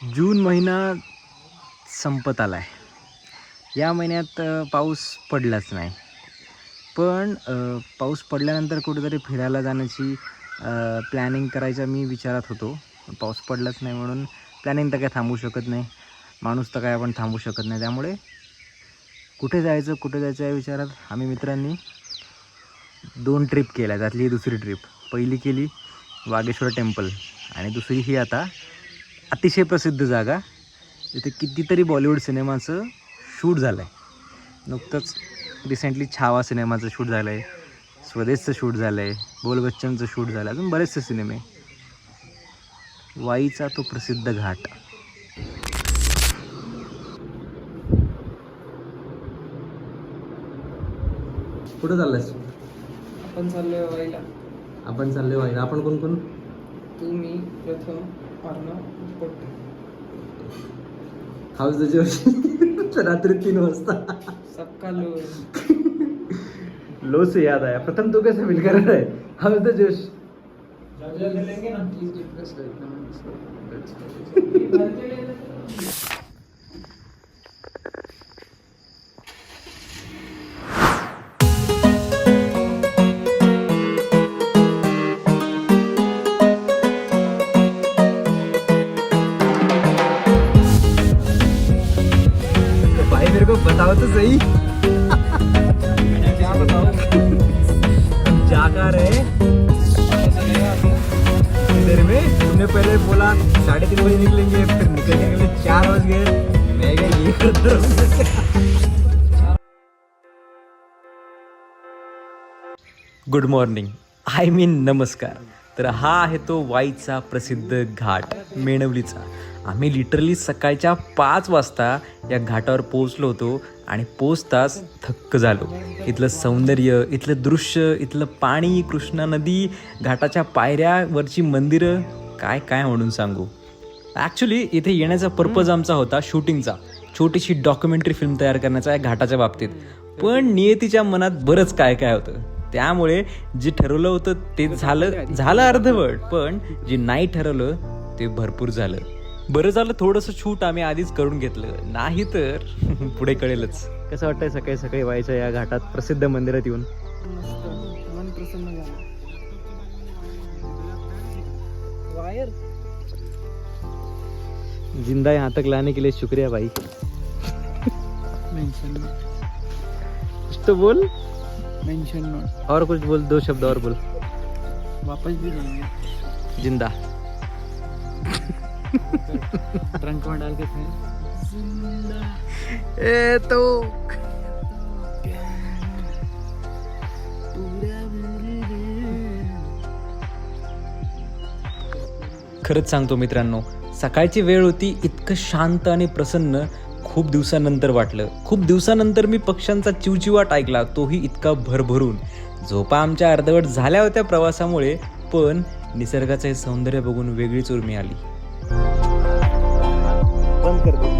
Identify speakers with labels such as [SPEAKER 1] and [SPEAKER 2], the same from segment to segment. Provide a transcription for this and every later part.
[SPEAKER 1] जून महिना संपत आला आहे. या महिन्यात पाऊस पडलाच नाही. पण पाऊस पडल्यानंतर कुठेतरी फिरायला जाण्याची प्लॅनिंग करायचा मी विचारात होतो. पाऊस पडलाच नाही म्हणून प्लॅनिंग तर काय थांबवू शकत नाही. माणूस तर काय आपण थांबवू शकत नाही. त्यामुळे कुठे जायचं या विचारात आम्ही मित्रांनी 2 ट्रिप केल्या. त्यातली दुसरी ट्रिप. पहिली केली वागेश्वर टेम्पल आणि दुसरी ही आता अतिशय प्रसिद्ध जागा जिथे कितीतरी बॉलिवूड सिनेमाचं शूट झालं आहे. नुकतंच रिसेंटली छावा सिनेमाचं शूट झालं आहे, स्वदेशचं शूट झालं आहे, बोल बच्चनचं शूट झालं आहे, अजून बरेचसे सिनेमे. वाईचा तो प्रसिद्ध घाट. कुठं चाललायस?
[SPEAKER 2] आपण चाललोय वाईला.
[SPEAKER 1] आपण चाललोय वाईला. आपण कोण कोण?
[SPEAKER 2] तू, मी, प्रथम, अर्णव, पोट्टे.
[SPEAKER 1] हाऊस द जोश. रात्री 3 वाजता.
[SPEAKER 2] सबका लो.
[SPEAKER 1] लो से याद आया, प्रथम तू कैसे फील कर रहा है? हाउस द जोश.
[SPEAKER 2] लेंगे ना प्लीज रिक्वेस्ट करता हूँ.
[SPEAKER 1] भाई मेरे को बताओ तो सही.
[SPEAKER 2] क्या बताओ.
[SPEAKER 1] जा कहाँ रहे इतनी देर में? तुमने पहले बोला 3:30 बजे निकलेंगे, फिर निकलने के लिए 4 बज गए. मैं क्या ये करता रहूं? गुड मॉर्निंग, आय मीन नमस्कार. तर हा आहे तो वाईचा प्रसिद्ध घाट, मेणवलीचा. आम्ही लिटरली सकाळच्या 5 वाजता या घाटावर पोहोचलो होतो आणि पोचताच थक्क झालो. इथलं सौंदर्य, इथलं दृश्य, इथलं पाणी, कृष्णा नदी, घाटाच्या पायऱ्यावरची मंदिरं, काय काय म्हणून सांगू. ॲक्च्युली इथे येण्याचा पर्पज आमचा होता शूटिंगचा, छोटीशी डॉक्युमेंटरी फिल्म तयार करण्याचा या घाटाच्या बाबतीत. पण नियतीच्या मनात बरंच काय काय होतं. त्यामुळे जे ठरवलं होतं ते झालं अर्धवट, पण जे नाही ठरवलं ते भरपूर झालं. बरं झालं थोडंसं शूट आम्ही आधीच करून घेतलं, नाही तर पुढे कळेलच. कसं वाटतंय सकाळी सकाळी व्हायचं या घाटात प्रसिद्ध मंदिरात येऊन?
[SPEAKER 2] मस्त, मन प्रसन्न झालं. वायर
[SPEAKER 1] जिंदा यहाँ तक लाने के लिए शुक्रिया भाई.
[SPEAKER 2] मेंशन
[SPEAKER 1] कुछ तो बोल.
[SPEAKER 2] Mention note.
[SPEAKER 1] और कुछ बोल, 2 शब्द और बोल.
[SPEAKER 2] वापस भी जाएंगे.
[SPEAKER 1] जिंदा.
[SPEAKER 2] ट्रंक में डाल के थे.
[SPEAKER 1] ए तो खरंच सांगतो मित्रांनो, सकाळची वेळ होती. इतकं शांत आणि प्रसन्न खूप दिवसानंतर वाटलं. खूप दिवसानंतर मी पक्ष्यांचा चिवचिवाट ऐकला, तोही इतका भरभरून. झोपा आमच्या अर्धवट झाल्या होत्या प्रवासामुळे, पण निसर्गाचं हे सौंदर्य बघून वेगळीच उर्मी आली. बंद कर दो.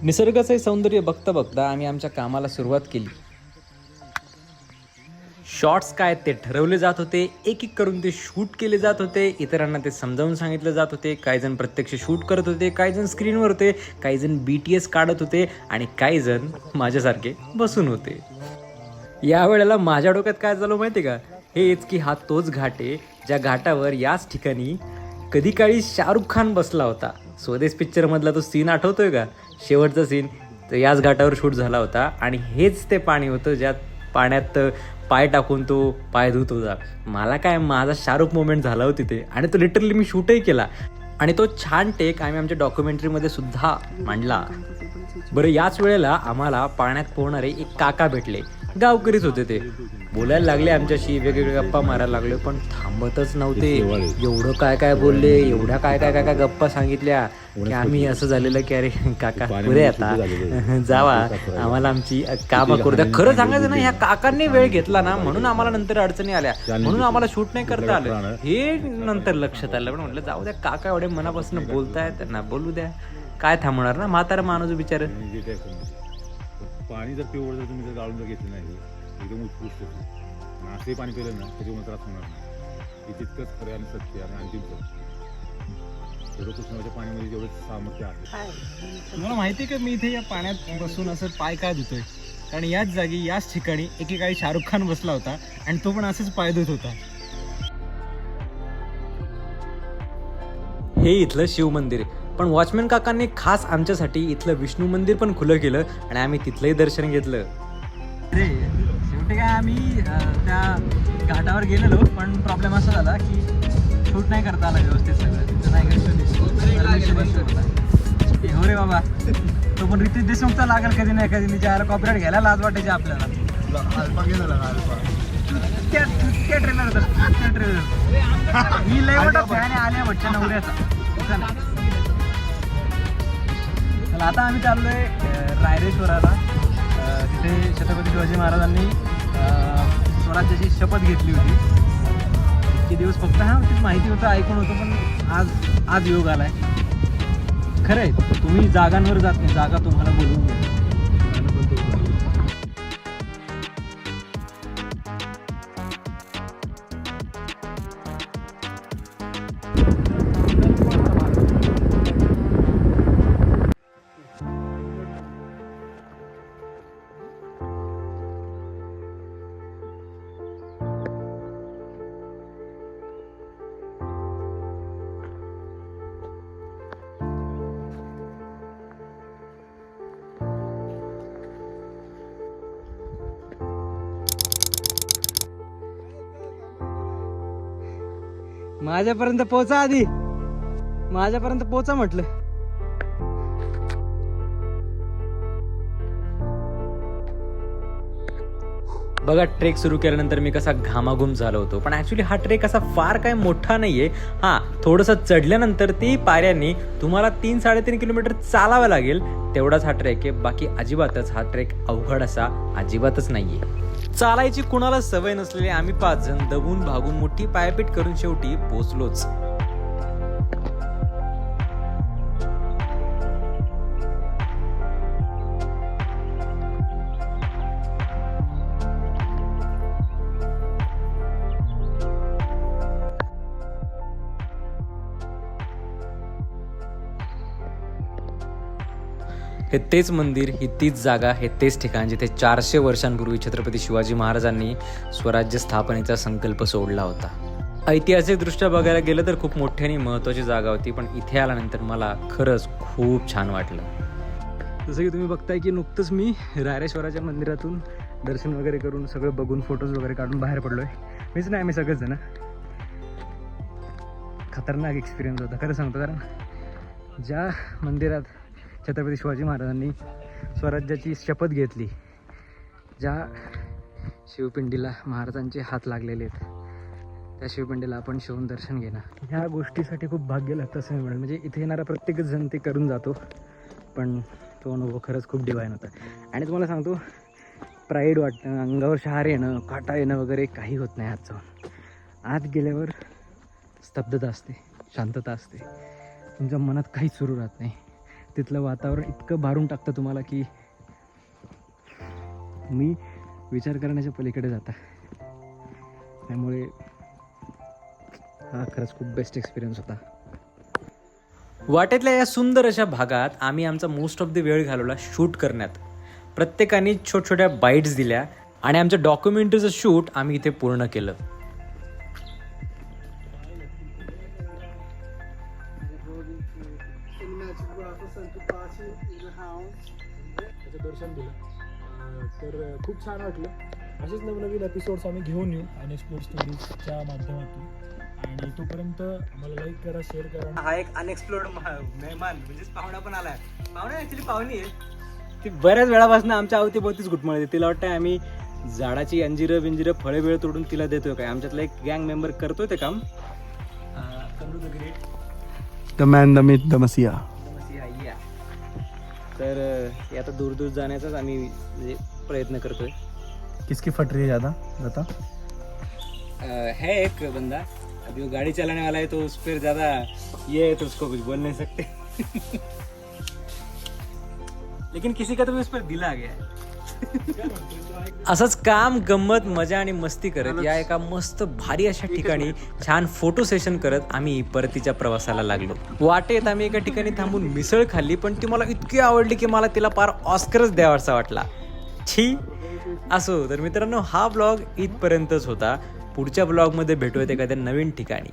[SPEAKER 1] निसर्गाचे सौंदर्य बघता बघता आम्ही आमच्या कामाला सुरुवात केली. शॉर्ट्स काय ते ठरवले जात होते, एक एक करून ते शूट केले जात होते. इतरांना ते समजावून सांगितलं जात होते. काही जण प्रत्यक्ष शूट करत होते, काही जण स्क्रीनवर होते, काही जण BTS काढत होते आणि काही जण माझ्यासारखे बसून होते. यावेळेला माझ्या डोक्यात काय झालं माहिती का? हेच की हा तोच घाट आहे ज्या घाटावर याच ठिकाणी कधी काळी शाहरुख खान बसला होता. स्वदेश पिक्चरमधला तो सीन आठवतोय का? शेवटचा सीन तर याच घाटावर शूट झाला होता. आणि हेच ते पाणी होतं ज्यात पाण्यात पाय टाकून तो पाय धुत होता. मला काय, माझा शाहरुख मोमेंट झाला होता तिथे आणि तो लिटरली मी शूटही केला. आणि तो छान टेक आम्ही आमच्या डॉक्युमेंटरीमध्ये सुद्धा मांडला. बरं, याच वेळेला आम्हाला पाण्यात पोहणारे एक काका भेटले. गावकरीच होते ते. बोलायला लागले आमच्याशी, वेगवेगळ्या गप्पा मारायला लागले, पण थांबतच नव्हते. एवढं काय काय बोलले, एवढ्या काय काय काय काय गप्पा सांगितल्या की आम्ही असं झालेलं की अरे काका पुरे आता जावा, आम्हाला आमची कामं करू द्या. खरं सांगायचं ना, ह्या काकांनी वेळ घेतला ना म्हणून आम्हाला नंतर अडचणी आल्या, म्हणून आम्हाला शूट नाही करता आलं. हे नंतर लक्षात आलं. पण म्हटलं जाऊ द्या, काका एवढे मनापासून बोलताय, त्यांना बोलू द्या. काय थांबणार ना, म्हातारा माणूस बिचार.
[SPEAKER 3] पाणी जर पिवळ जर तुम्ही जर गाळून जर घेतलं नाही एकदम उत्कृष्ट होतं. असंही पाणी पिलं ना त्याच्यामुळे त्रास होणार नाही. हे तितकंच खरं आणि सत्य आणि अंतिम सत्य. तेवढं कृष्णाच्या पाण्यामध्ये जेवढं सामर्थ्य आहे.
[SPEAKER 2] तुम्हाला माहिती आहे का, मी इथे या पाण्यात बसून असं पाय काय धुतोय? कारण याच जागी, याच ठिकाणी एकेकाळी शाहरुख खान बसला होता आणि तो पण असंच पाय धुत होता.
[SPEAKER 1] हे इथलं शिव मंदिर आहे. पण वॉचमॅन काकांनी खास आमच्यासाठी इथलं विष्णू मंदिर पण खुलं केलं आणि आम्ही तिथलंही दर्शन घेतलं.
[SPEAKER 2] अरे शेवटी काय, आम्ही त्या घाटावर गेलेलो, पण प्रॉब्लेम असा झाला की शूट नाही करता आला व्यवस्थित सगळं. तिथं नाही हो रे बाबा, तो पण रितेश देशमुखचा लागेल कधी नाही कधी. ज्याला कॉपीराईट घ्यायला लाज वाटायची आपल्याला. त्या ट्रेलर मी लय मोठा फॅन आहे आलिया भट्टच्या नवऱ्याचा. चला आता आम्ही चाललोय रायरेश्वराला. तिथे छत्रपती शिवाजी महाराजांनी स्वराज्याची शपथ घेतली होती. इतके दिवस फक्त तीच माहिती होतं, ऐकून होतं, पण आज योग आलाय. खरं आहे, तुम्ही जागांवर जात नाही, जागा तुम्हाला बोलवून घेतात. माझ्यापर्यंत पोहोचा, आधी माझ्यापर्यंत पोहोचा म्हटलं.
[SPEAKER 1] बघा, ट्रेक सुरू केल्यानंतर मी कसा घामाघूम झालो होतो. पण ऍक्च्युली हा ट्रेक असा फार काय मोठा नाहीये. थोडंसं चढल्यानंतर ती पायऱ्यांनी तुम्हाला 3-3.5 किलोमीटर चालावं लागेल, तेवढाच हा ट्रेक आहे. बाकी अजिबातच हा ट्रेक अवघड असा अजिबातच नाहीये. चालायची कुणाला सवय नसलेली आम्ही 5 जण दबून भागून मोठी पायपीट करून शेवटी पोचलोच. हे तेच मंदिर, ही तीच जागा, हे तेच ठिकाण जिथे 400 वर्षांपूर्वी छत्रपती शिवाजी महाराजांनी स्वराज्य स्थापनेचा संकल्प सोडला होता. ऐतिहासिकदृष्ट्या बघायला गेलं तर खूप मोठी आणि महत्त्वाची जागा होती, पण इथे आल्यानंतर मला खरंच खूप छान वाटलं.
[SPEAKER 2] जसं की तुम्ही बघताय की नुकतंच मी रायरेश्वराच्या मंदिरातून दर्शन वगैरे करून सगळं बघून फोटोज वगैरे काढून बाहेर पडलोय. मीच नाही, आम्ही सगळेच जण. खतरनाक एक्सपिरियन्स होता खरं सांगतो. कारण ज्या मंदिरात छत्रपती शिवाजी महाराजांनी स्वराज्याची शपथ घेतली, ज्या शिवपिंडीला महाराजांचे हात लागलेले आहेत, त्या शिवपिंडीला आपण शिवून दर्शन घेणं, ह्या गोष्टीसाठी खूप भाग्य लागतं असं मी म्हणेन. म्हणजे इथे येणारा प्रत्येकच जण ते करून जातो, पण तो अनुभव खरंच खूप डिवाईन होता. आणि तुम्हाला सांगतो, प्राईड वाटणं, अंगावर शहार येणं, काटा येणं वगैरे काही होत नाही आत जाऊन. आत गेल्यावर स्तब्धता असते, शांतता असते, तुमच्या मनात काहीच सुरू राहत नाही. तिथलं वातावरण इतकं भारून टाकतं तुम्हाला की तुम्ही विचार करण्याच्या पलीकडे जाता. त्यामुळे हा खरंच खूप बेस्ट एक्सपिरियन्स होता.
[SPEAKER 1] वाटेतल्या या सुंदर अशा भागात आम्ही आमचा मोस्ट ऑफ द वेळ घालवला शूट करण्यात. प्रत्येकाने छोट्या बाईट्स दिल्या आणि आमच्या डॉक्युमेंटरीचं शूट आम्ही इथे पूर्ण केलं.
[SPEAKER 4] दर्शन दिलं तर खूप छान वाटलं. असेच नवनवीन एपिसोड्स आम्ही घेऊन येऊ अनएक्सप्लोर्ड स्टोरीजच्या माध्यमातून. आणि तोपर्यंत आम्हाला लाईक करा, शेअर करा.
[SPEAKER 2] हा एक अनएक्सप्लोर्ड मेहमान म्हणजेच पाहुणा पण आलाय. पाहुणा ॲक्च्युली पाहुणी आहे ती, बऱ्याच वेळापासून आमच्या अवतीभोवतीच घुटमळते. तिला वाटतं आम्ही झाडाची अंजिरं बिंजिरं फळे बिळं तोडून तिला देतोय काय. आमच्यातला एक गँग मेंबर करतोय ते काम.
[SPEAKER 4] The man the myth the messiah.
[SPEAKER 2] तर हे आता दूर दूर जाण्याचाच आम्ही म्हणजे प्रयत्न करतोय.
[SPEAKER 4] किसकी फट रही है ज्यादा बता.
[SPEAKER 2] है एक बंदा अभी वो गाड़ी चलाने वाला है तो उस पर ज्यादा ये है तो उसको कुछ बोल नहीं सकते. लेकिन किसी का तो भी उस पर दिल आ गया है. असंच काम गंमत मजा आणि मस्ती करत या एका मस्त भारी अशा ठिकाणी छान फोटो सेशन करत आम्ही परतीच्या प्रवासाला लागलो. वाटेत आम्ही एका ठिकाणी थांबून मिसळ खाल्ली, पण ती मला इतकी आवडली की मला तिला पार ऑस्करच द्यावासा वाटला. छी. असो तर मित्रांनो, हा ब्लॉग इथपर्यंतच होता. पुढच्या ब्लॉगमध्ये भेटूयात एखाद्या नवीन ठिकाणी.